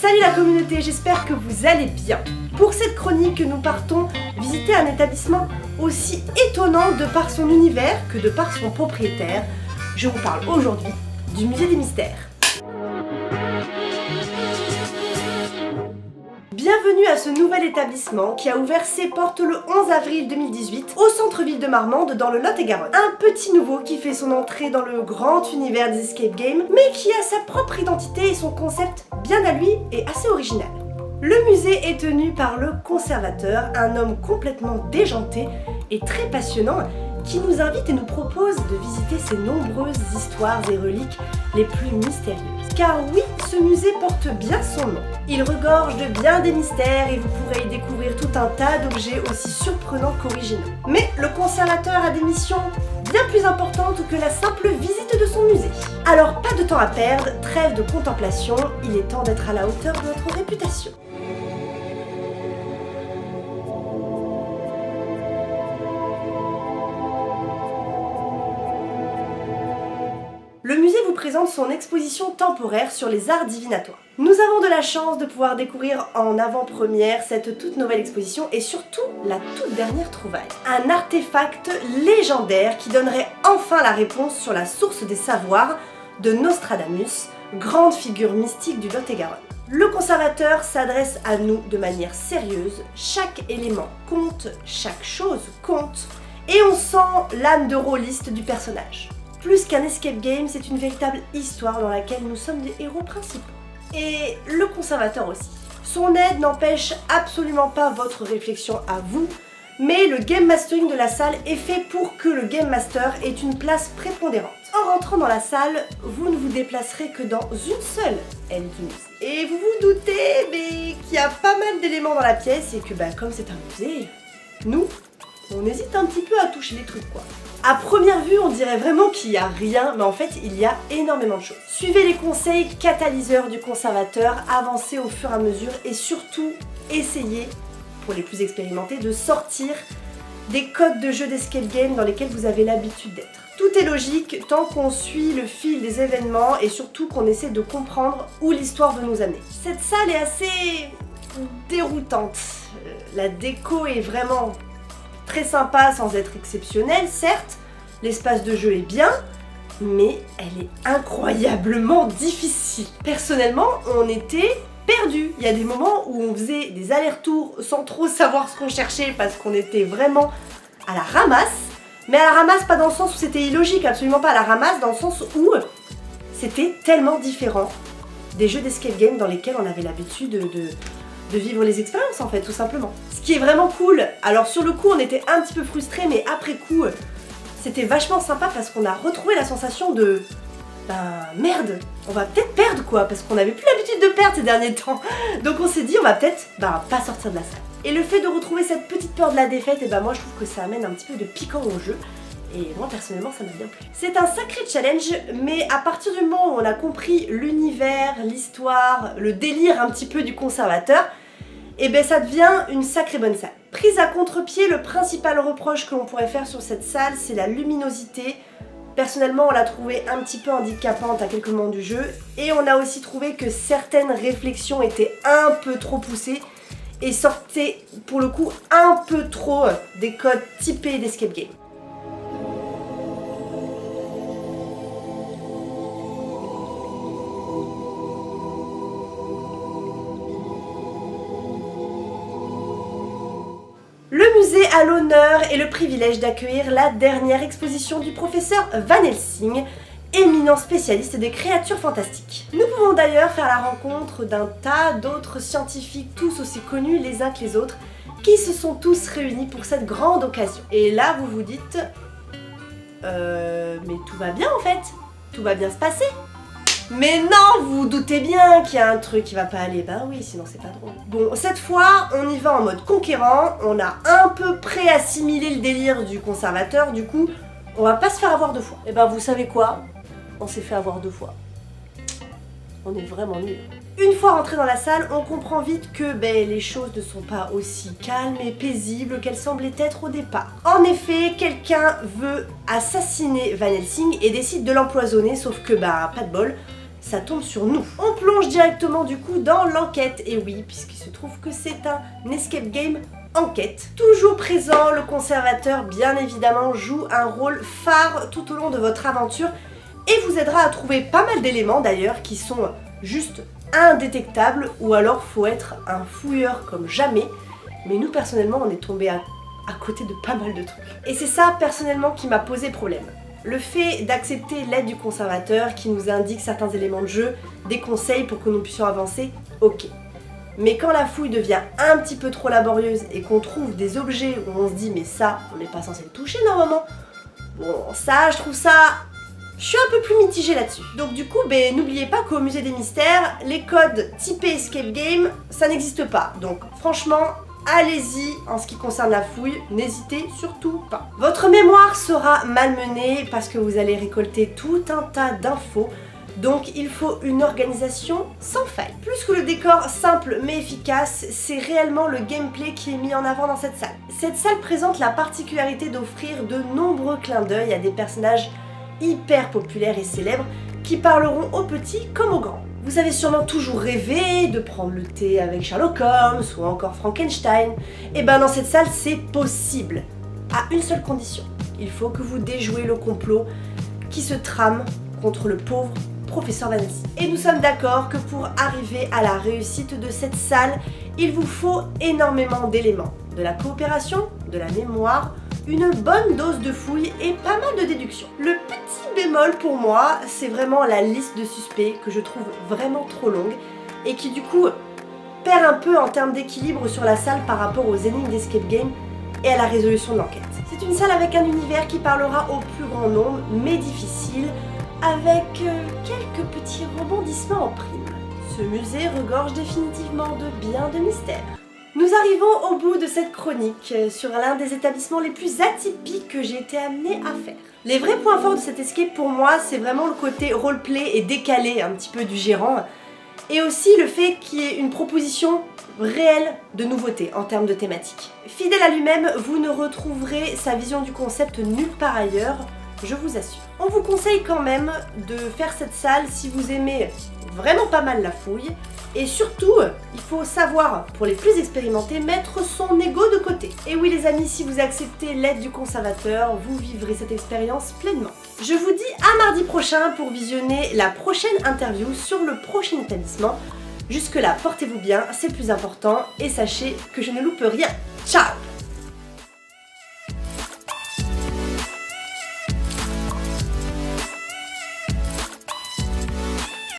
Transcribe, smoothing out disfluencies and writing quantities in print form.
Salut la communauté, j'espère que vous allez bien. Pour cette chronique, nous partons visiter un établissement aussi étonnant de par son univers que de par son propriétaire. Je vous parle aujourd'hui du Musée des Mystères. Bienvenue à ce nouvel établissement qui a ouvert ses portes le 11 avril 2018 au centre-ville de Marmande dans le Lot-et-Garonne. Un petit nouveau qui fait son entrée dans le grand univers des escape games, mais qui a sa propre identité et son concept bien à lui et assez original. Le musée est tenu par le conservateur, un homme complètement déjanté et très passionnant qui nous invite et nous propose de visiter ces nombreuses histoires et reliques les plus mystérieuses. Car oui, ce musée porte bien son nom. Il regorge de bien des mystères et vous pourrez y découvrir tout un tas d'objets aussi surprenants qu'originaux. Mais le conservateur a des missions bien plus importantes que la simple visite de son musée. Alors pas de temps à perdre, trêve de contemplation, il est temps d'être à la hauteur de notre réputation. Le musée vous présente son exposition temporaire sur les arts divinatoires. Nous avons de la chance de pouvoir découvrir en avant-première cette toute nouvelle exposition et surtout la toute dernière trouvaille. Un artefact légendaire qui donnerait enfin la réponse sur la source des savoirs de Nostradamus, grande figure mystique du Lot-et-Garonne. Le conservateur s'adresse à nous de manière sérieuse, chaque élément compte, chaque chose compte, et on sent l'âme de rôliste du personnage. Plus qu'un escape game, c'est une véritable histoire dans laquelle nous sommes des héros principaux. Et le conservateur aussi. Son aide n'empêche absolument pas votre réflexion à vous, mais le game mastering de la salle est fait pour que le game master ait une place prépondérante. En rentrant dans la salle, vous ne vous déplacerez que dans une seule aile du musée. Et vous vous doutez mais qu'il y a pas mal d'éléments dans la pièce et que comme c'est un musée, nous, on hésite un petit peu à toucher les trucs quoi. À première vue, on dirait vraiment qu'il n'y a rien, mais en fait, il y a énormément de choses. Suivez les conseils catalyseurs du conservateur, avancez au fur et à mesure et surtout, essayez, pour les plus expérimentés, de sortir des codes de jeux d'escape game dans lesquels vous avez l'habitude d'être. Tout est logique tant qu'on suit le fil des événements et surtout qu'on essaie de comprendre où l'histoire veut nous amener. Cette salle est assez déroutante. La déco est vraiment très sympa sans être exceptionnelle, certes, l'espace de jeu est bien, mais elle est incroyablement difficile. Personnellement, on était perdus. Il y a des moments où on faisait des allers-retours sans trop savoir ce qu'on cherchait parce qu'on était vraiment à la ramasse, mais à la ramasse pas dans le sens où c'était illogique, absolument pas à la ramasse, dans le sens où c'était tellement différent des jeux d'escape game dans lesquels on avait l'habitude de vivre les expériences en fait, tout simplement. Ce qui est vraiment cool, alors sur le coup on était un petit peu frustrés, mais après coup c'était vachement sympa parce qu'on a retrouvé la sensation de merde, on va peut-être perdre quoi, parce qu'on n'avait plus l'habitude de perdre ces derniers temps. Donc on s'est dit on va peut-être pas sortir de la salle. Et le fait de retrouver cette petite peur de la défaite, moi je trouve que ça amène un petit peu de piquant au jeu. Et moi personnellement ça m'a bien plu. C'est un sacré challenge, mais à partir du moment où on a compris l'univers, l'histoire, le délire un petit peu du conservateur, ça devient une sacrée bonne salle. Prise à contre-pied, le principal reproche que l'on pourrait faire sur cette salle, c'est la luminosité. Personnellement, on l'a trouvée un petit peu handicapante à quelques moments du jeu, et on a aussi trouvé que certaines réflexions étaient un peu trop poussées et sortaient pour le coup un peu trop des codes typés d'escape game. Le musée a l'honneur et le privilège d'accueillir la dernière exposition du professeur Van Helsing, éminent spécialiste des créatures fantastiques. Nous pouvons d'ailleurs faire la rencontre d'un tas d'autres scientifiques tous aussi connus les uns que les autres, qui se sont tous réunis pour cette grande occasion. Et là vous vous dites, mais tout va bien en fait, tout va bien se passer. Mais non, vous vous doutez bien qu'il y a un truc qui va pas aller, oui, sinon c'est pas drôle. Bon, cette fois, on y va en mode conquérant, on a un peu pré-assimilé le délire du conservateur, du coup, on va pas se faire avoir deux fois. Et vous savez quoi? On s'est fait avoir deux fois. On est vraiment nuls. Une fois rentré dans la salle, on comprend vite que les choses ne sont pas aussi calmes et paisibles qu'elles semblaient être au départ. En effet, quelqu'un veut assassiner Van Helsing et décide de l'empoisonner, sauf que pas de bol, ça tombe sur nous. On plonge directement du coup dans l'enquête, et oui, puisqu'il se trouve que c'est un escape game enquête. Toujours présent, le conservateur bien évidemment joue un rôle phare tout au long de votre aventure et vous aidera à trouver pas mal d'éléments d'ailleurs qui sont juste indétectables ou alors faut être un fouilleur comme jamais. Mais nous personnellement on est tombé à côté de pas mal de trucs. Et c'est ça personnellement qui m'a posé problème. Le fait d'accepter l'aide du conservateur qui nous indique certains éléments de jeu, des conseils pour que nous puissions avancer, ok. Mais quand la fouille devient un petit peu trop laborieuse et qu'on trouve des objets où on se dit mais ça, on n'est pas censé le toucher normalement, bon ça, je trouve ça... Je suis un peu plus mitigée là-dessus. Donc du coup, n'oubliez pas qu'au musée des mystères, les codes typés escape game, ça n'existe pas. Donc franchement, allez-y en ce qui concerne la fouille, n'hésitez surtout pas. Votre mémoire sera malmenée parce que vous allez récolter tout un tas d'infos. Donc il faut une organisation sans faille. Plus que le décor simple mais efficace, c'est réellement le gameplay qui est mis en avant dans cette salle. Cette salle présente la particularité d'offrir de nombreux clins d'œil à des personnages hyper populaires et célèbres qui parleront aux petits comme aux grands. Vous avez sûrement toujours rêvé de prendre le thé avec Sherlock Holmes ou encore Frankenstein. Et ben dans cette salle c'est possible, à une seule condition. Il faut que vous déjouez le complot qui se trame contre le pauvre professeur Vanellope. Et nous sommes d'accord que pour arriver à la réussite de cette salle, il vous faut énormément d'éléments. De la coopération, de la mémoire, une bonne dose de fouille et pas mal de déduction. Le petit bémol pour moi, c'est vraiment la liste de suspects que je trouve vraiment trop longue et qui du coup perd un peu en termes d'équilibre sur la salle par rapport aux énigmes d'escape game et à la résolution de l'enquête. C'est une salle avec un univers qui parlera au plus grand nombre, mais difficile, avec quelques petits rebondissements en prime. Ce musée regorge définitivement de bien de mystères. Nous arrivons au bout de cette chronique sur l'un des établissements les plus atypiques que j'ai été amenée à faire. Les vrais points forts de cet escape pour moi, c'est vraiment le côté roleplay et décalé un petit peu du gérant, et aussi le fait qu'il y ait une proposition réelle de nouveauté en termes de thématique. Fidèle à lui-même, vous ne retrouverez sa vision du concept nulle part ailleurs, je vous assure. On vous conseille quand même de faire cette salle si vous aimez vraiment pas mal la fouille. Et surtout, il faut savoir, pour les plus expérimentés, mettre son ego de côté. Et oui les amis, si vous acceptez l'aide du conservateur, vous vivrez cette expérience pleinement. Je vous dis à mardi prochain pour visionner la prochaine interview sur le prochain établissement. Jusque là, portez-vous bien, c'est le plus important, et sachez que je ne loupe rien. Ciao!